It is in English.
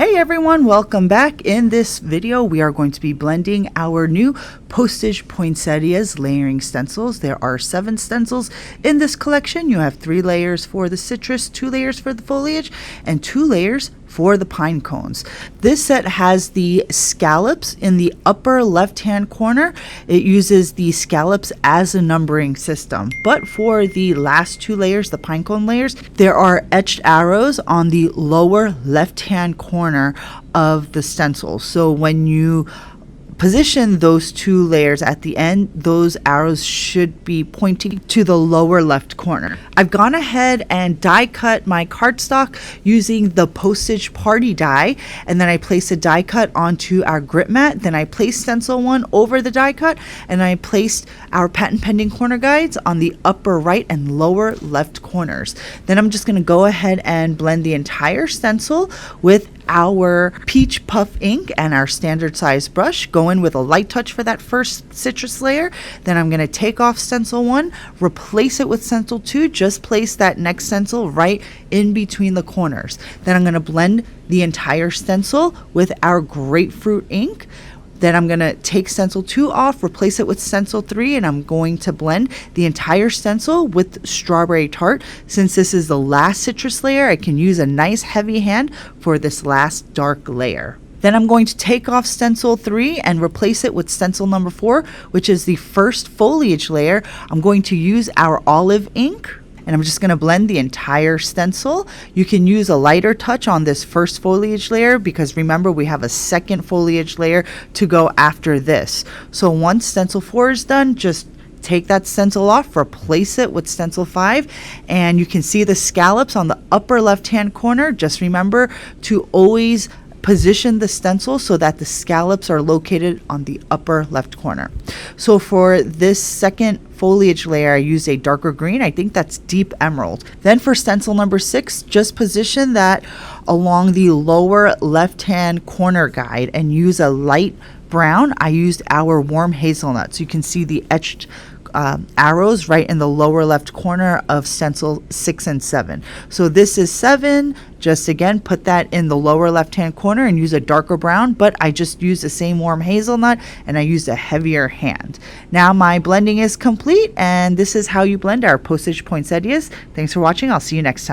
Hey everyone, welcome back. In this video we are going to be blending our new Postage Poinsettias layering stencils. There are 7 stencils in this collection. You have 3 layers for the citrus, 2 layers for the foliage, and 2 layers for the pine cones. This set has the scallops in the upper left hand corner. It uses the scallops as a numbering system, but for the last 2 layers, the pine cone layers, there are etched arrows on the lower left hand corner of the stencil. So when you position those 2 layers at the end, those arrows should be pointing to the lower left corner. I've gone ahead and die cut my cardstock using the Postage party die, and then I place a die cut onto our grip mat. Then I place stencil 1 over the die cut, and I placed our patent pending corner guides on the upper right and lower left corners. Then I'm just going to go ahead and blend the entire stencil with our peach puff ink and our standard size brush. Go in with a light touch for that first citrus layer. Then I'm going to take off stencil 1, replace it with stencil 2, just place that next stencil right in between the corners. Then I'm going to blend the entire stencil with our grapefruit ink. Then I'm going to take stencil 2 off, replace it with stencil 3, and I'm going to blend the entire stencil with strawberry tart. Since this is the last citrus layer, I can use a nice heavy hand for this last dark layer. Then I'm going to take off stencil 3 and replace it with stencil number 4, which is the first foliage layer. I'm going to use our olive ink, and I'm just going to blend the entire stencil. You can use a lighter touch on this first foliage layer because remember we have a second foliage layer to go after this. So once stencil 4 is done, just take that stencil off, replace it with stencil 5, and you can see the scallops on the upper left hand corner. Just remember to always position the stencil so that the scallops are located on the upper left corner. So for this second foliage layer, I use a darker green. I think that's deep emerald. Then for stencil number 6, just position that along the lower left hand corner guide and use a light brown. I used our warm hazelnut. So you can see the etched arrows right in the lower left corner of stencil 6 and 7. So this is 7. Just again put that in the lower left hand corner and use a darker brown, but I just used the same warm hazelnut and I used a heavier hand. Now my blending is complete, and this is how you blend our Postage Poinsettias. Thanks for watching. I'll see you next time.